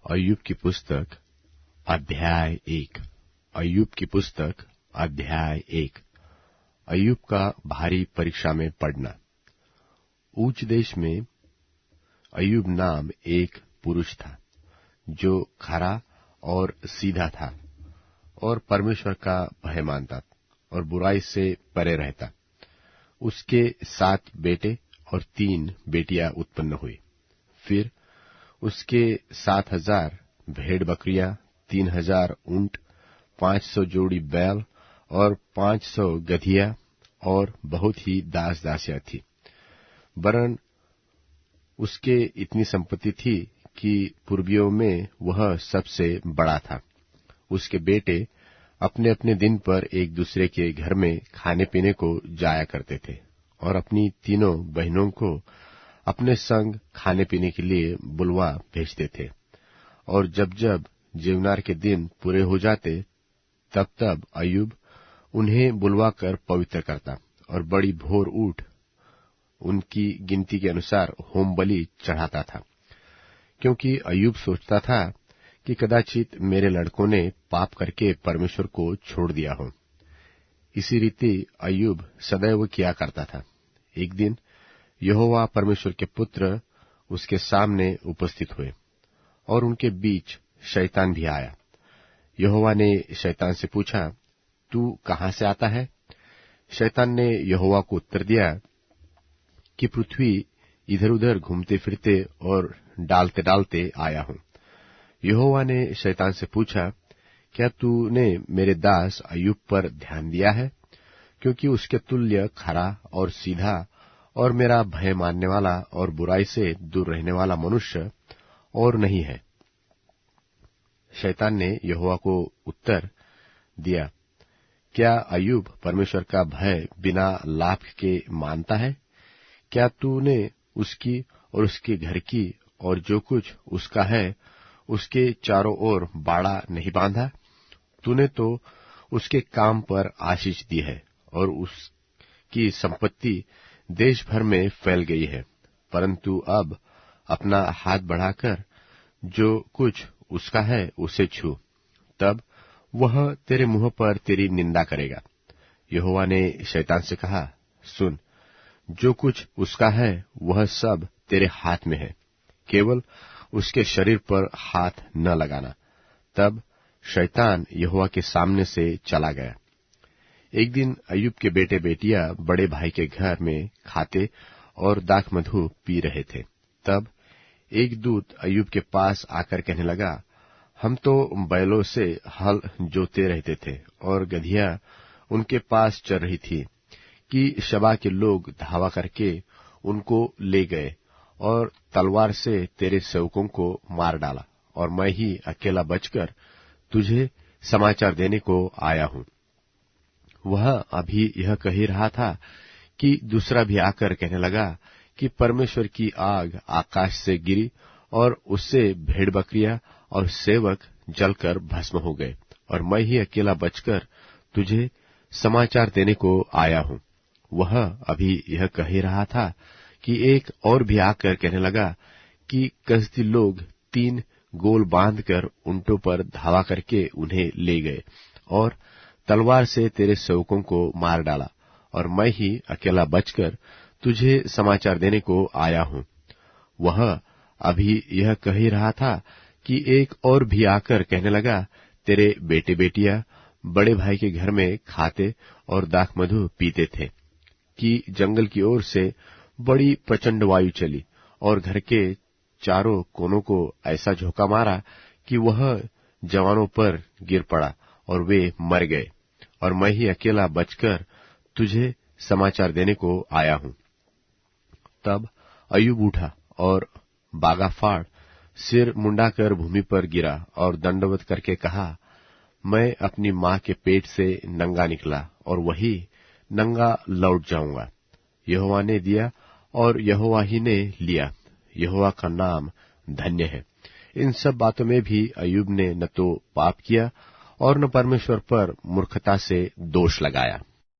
अय्यूब की पुस्तक अध्याय 1। अय्यूब की पुस्तक अध्याय 1। अय्यूब का भारी परीक्षा में पड़ना। ऊच देश में अय्यूब नाम एक पुरुष था जो खरा और सीधा था और परमेश्वर का भय मानता और बुराई से परे रहता। उसके 7 बेटे और 3 बेटियां उत्पन्न हुई। फिर उसके 7,000 भेड़ बकरियां, 3,000 ऊंट, 500 जोड़ी बैल और 500 गधिया और बहुत ही दास दासियां थी। वरन उसके इतनी संपत्ति थी कि पूर्वियों में वह सबसे बड़ा था। उसके बेटे अपने अपने दिन पर एक दूसरे के घर में खाने पीने को जाया करते थे और अपनी तीनों बहनों को अपने संग खाने पीने के लिए बुलवा भेजते थे। और जब जब जीवनार के दिन पूरे हो जाते तब तब अय्यूब उन्हें बुलवा कर पवित्र करता और बड़ी भोर उठ उनकी गिनती के अनुसार होम बलि चढ़ाता था, क्योंकि अय्यूब सोचता था कि कदाचित मेरे लड़कों ने पाप करके परमेश्वर को छोड़ दिया हो। इसी रीति अय्यूब सदैव किया करता था। एक दिन यहोवा परमेश्वर के पुत्र उसके सामने उपस्थित हुए और उनके बीच शैतान भी आया। यहोवा ने शैतान से पूछा, तू कहां से आता है? शैतान ने यहोवा को उत्तर दिया कि पृथ्वी इधर उधर घूमते फिरते और डालते डालते आया हूं। यहोवा ने शैतान से पूछा, क्या तूने मेरे दास अय्यूब पर ध्यान दिया है? क्योंकि उसके तुल्य खरा और सीधा और मेरा भय मानने वाला और बुराई से दूर रहने वाला मनुष्य और नहीं है। शैतान ने यहोवा को उत्तर दिया, क्या अय्यूब परमेश्वर का भय बिना लाभ के मानता है? क्या तूने उसकी और उसके घर की और जो कुछ उसका है उसके चारों ओर बाड़ा नहीं बांधा? तूने तो उसके काम पर आशीष दी है और उसकी संपत्ति देश भर में फैल गई है। परंतु अब अपना हाथ बढ़ाकर जो कुछ उसका है उसे छू, तब वह तेरे मुंह पर तेरी निंदा करेगा। यहोवा ने शैतान से कहा, सुन, जो कुछ उसका है वह सब तेरे हाथ में है, केवल उसके शरीर पर हाथ न लगाना। तब शैतान यहोवा के सामने से चला गया। एक दिन अय्यूब के बेटे बेटियां बड़े भाई के घर में खाते और दाख मधु पी रहे थे। तब एक दूत अय्यूब के पास आकर कहने लगा, हम तो बैलों से हल जोते रहते थे और गधिया उनके पास चर रही थी कि शबा के लोग धावा करके उनको ले गए और तलवार से तेरे सेवकों को मार डाला, और मैं ही अकेला बचकर तुझे समाचार देने को आया हूं। वह अभी यह कह ही रहा था कि दूसरा भी आकर कहने लगा कि परमेश्वर की आग आकाश से गिरी और उससे भेड़ बकरियां और सेवक जलकर भस्म हो गए, और मैं ही अकेला बचकर तुझे समाचार देने को आया हूं। वह अभी यह कह ही रहा था कि एक और भी आकर कहने लगा कि कसदी लोग 3 गोल बांधकर ऊंटों पर धावा करके उन्हें ले गए और तलवार से तेरे सेवकों को मार डाला, और मैं ही अकेला बचकर तुझे समाचार देने को आया हूं। वह अभी यह कह ही रहा था कि एक और भी आकर कहने लगा, तेरे बेटे बेटियां बड़े भाई के घर में खाते और दाख मधु पीते थे कि जंगल की ओर से बड़ी प्रचंड वायु चली और घर के चारों कोनों को ऐसा झोंका मारा कि वह जवानों पर गिर पड़ा और वे मर गए, और मैं ही अकेला बचकर तुझे समाचार देने को आया हूं। तब अय्यूब उठा और बागा फाड़ सिर मुंडाकर भूमि पर गिरा और दंडवत करके कहा, मैं अपनी मां के पेट से नंगा निकला और वही नंगा लौट जाऊंगा। यहोवा ने दिया और यहोवा ही ने लिया, यहोवा का नाम धन्य है। इन सब बातों में भी अय्यूब ने न तो पाप किया और न परमेश्वर पर मूर्खता से दोष लगाया।